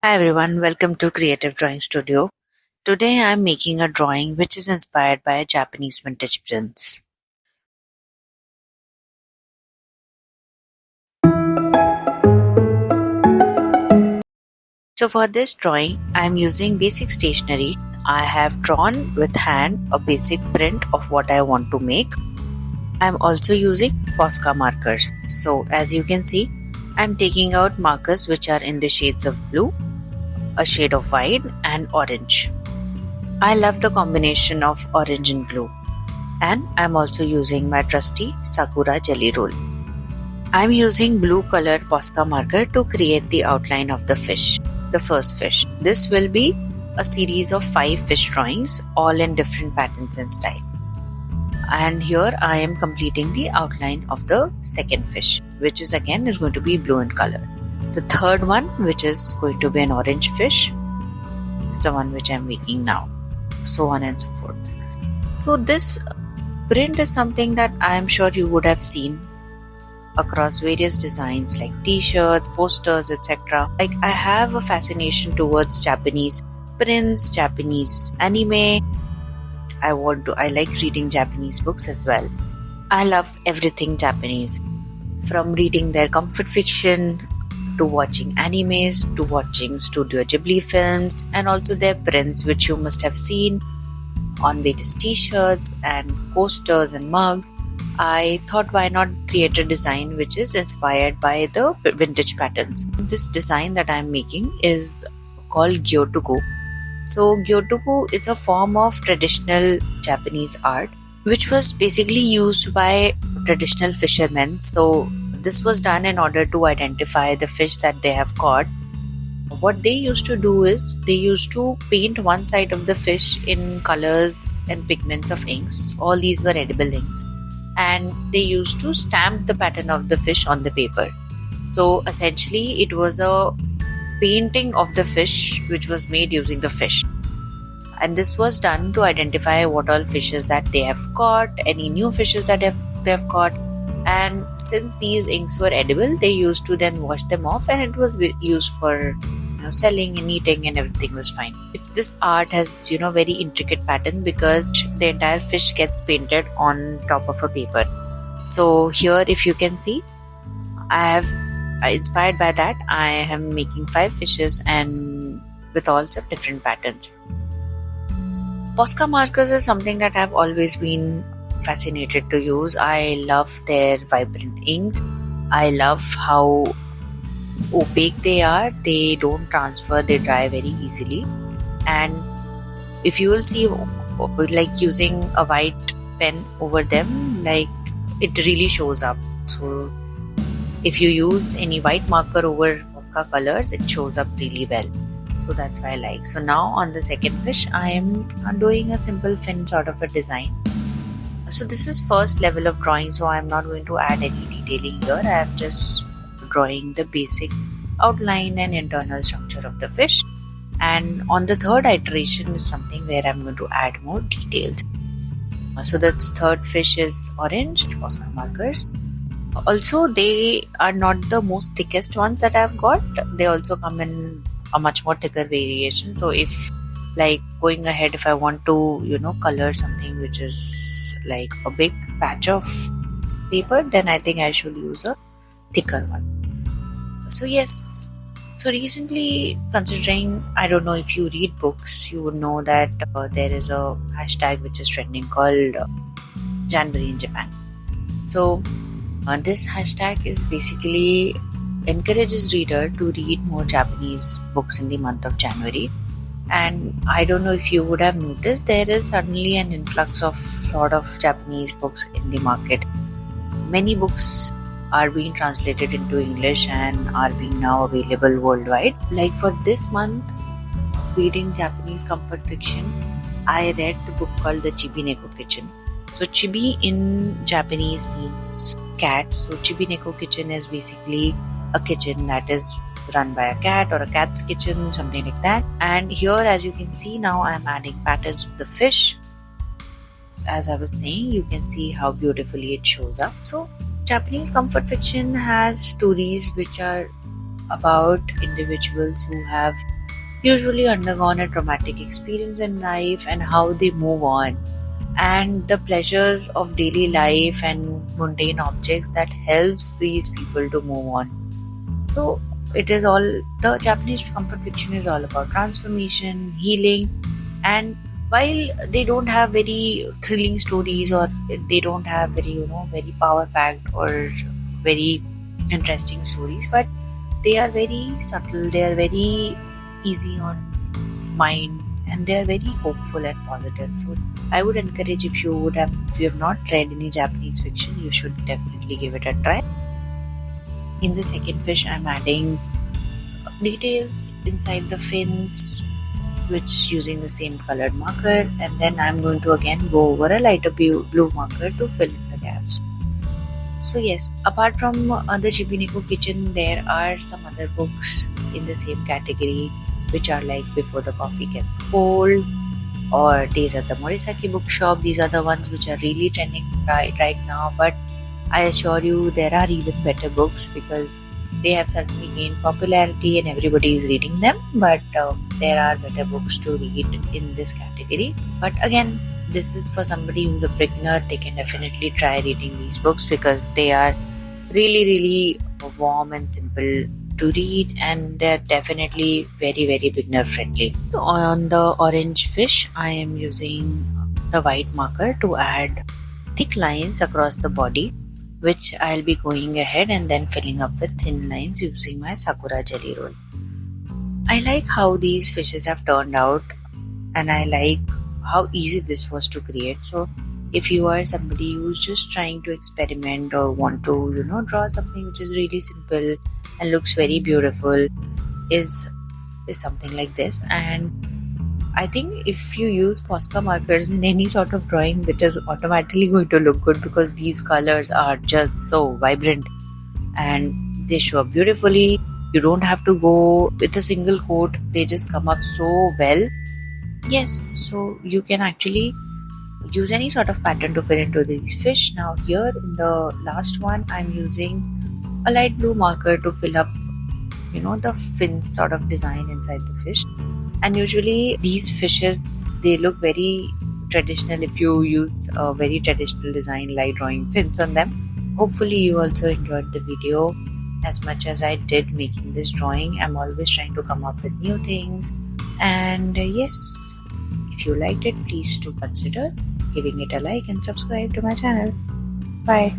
Hi everyone, welcome to Creative Drawing Studio. Today I am making a drawing which is inspired by a Japanese vintage prince. So for this drawing, I am using basic stationery. I have drawn with hand a basic print of what I want to make. I am also using Posca markers. So as you can see, I am taking out markers which are in the shades of blue, a shade of white and orange. I love the combination of orange and blue. And I'm also using my trusty Sakura Jelly Roll. I'm using blue colored Posca marker to create the outline of the fish, the first fish. This will be a series of 5 fish drawings, all in different patterns and style. And here I am completing the outline of the second fish, which is going to be blue in color. The third one, which is going to be an orange fish, is the one which I'm making now. So on and so forth. So this print is something that I am sure you would have seen across various designs like t-shirts, posters, etc. Like I have a fascination towards Japanese prints, Japanese anime. I like reading Japanese books as well. I love everything Japanese, from reading their comfort fiction to watching animes to watching Studio Ghibli films, and also their prints which you must have seen on various t-shirts and coasters and mugs. I thought why not create a design which is inspired by the vintage patterns. This design that I'm making is called gyotoku. So gyotoku is a form of traditional Japanese art which was basically used by traditional fishermen. So this was done in order to identify the fish that they have caught. What they used to do is they used to paint one side of the fish in colors and pigments of inks. All these were edible inks. And they used to stamp the pattern of the fish on the paper. So essentially it was a painting of the fish which was made using the fish. And this was done to identify what all fishes that they have caught, any new fishes that they have caught. And since these inks were edible, they used to then wash them off, and it was used for selling and eating, and everything was fine. This art has very intricate pattern because the entire fish gets painted on top of a paper. So here, if you can see, inspired by that, I am making 5 fishes and with all some different patterns. Posca markers is something that I've always been fascinated to use. I love their vibrant inks. I love how opaque they are. They don't transfer, they dry very easily. And if you will see, like using a white pen over them, like it really shows up. So if you use any white marker over Posca colors, it shows up really well. So that's why I like. So now on the second fish, I am doing a simple fin sort of a design. So this is first level of drawing, so I'm not going to add any detailing here. I am just drawing the basic outline and internal structure of the fish. And on the third iteration is something where I'm going to add more details. So the third fish is orange, Posca markers. Also, they are not the most thickest ones that I've got. They also come in a much more thicker variation. So if like going ahead, if I want to color something which is like a big patch of paper, then I think I should use a thicker one. So yes, so recently, considering, I don't know if you read books, you would know that there is a hashtag which is trending called January in Japan. So this hashtag is basically encourages reader to read more Japanese books in the month of January. And I don't know if you would have noticed, there is suddenly an influx of lot of Japanese books in the market. Many books are being translated into English and are being now available worldwide. Like for this month, reading Japanese comfort fiction, I read the book called The Chibi Neko Kitchen. So Chibi in Japanese means cat. So Chibi Neko Kitchen is basically a kitchen that is run by a cat, or a cat's kitchen, something like that. And here, as you can see, now I am adding patterns to the fish. As I was saying, you can see how beautifully it shows up. So Japanese comfort fiction has stories which are about individuals who have usually undergone a traumatic experience in life and how they move on, and the pleasures of daily life and mundane objects that helps these people to move on. So it is all, the Japanese comfort fiction is all about transformation, healing, and while they don't have very thrilling stories, or they don't have very, very power packed or very interesting stories, but they are very subtle, they are very easy on mind, and they are very hopeful and positive. So I would encourage, if you have not read any Japanese fiction, you should definitely give it a try. In the second fish, I'm adding details inside the fins, which using the same colored marker, and then I'm going to again go over a lighter blue marker to fill in the gaps. So yes, apart from the Chibineko Kitchen, there are some other books in the same category, which are like Before the Coffee Gets Cold or Days at the Morisaki Bookshop. These are the ones which are really trending right now, but I assure you there are even better books, because they have certainly gained popularity and everybody is reading them, but there are better books to read in this category. But again, this is for somebody who's a beginner. They can definitely try reading these books because they are really warm and simple to read, and they're definitely very beginner friendly. So on the orange fish, I am using the white marker to add thick lines across the body, which I'll be going ahead and then filling up with thin lines using my Sakura Jelly Roll. I like how these fishes have turned out, and I like how easy this was to create. So if you are somebody who's just trying to experiment or want to, draw something which is really simple and looks very beautiful, is something like this. And I think if you use Posca markers in any sort of drawing, that is automatically going to look good, because these colors are just so vibrant and they show up beautifully. You don't have to go with a single coat, they just come up so well. Yes, so you can actually use any sort of pattern to fill into these fish. Now here in the last one, I'm using a light blue marker to fill up, the fin sort of design inside the fish. And usually these fishes, they look very traditional if you use a very traditional design like drawing fins on them. Hopefully you also enjoyed the video as much as I did making this drawing. I'm always trying to come up with new things. And yes, if you liked it, please do consider giving it a like and subscribe to my channel. Bye.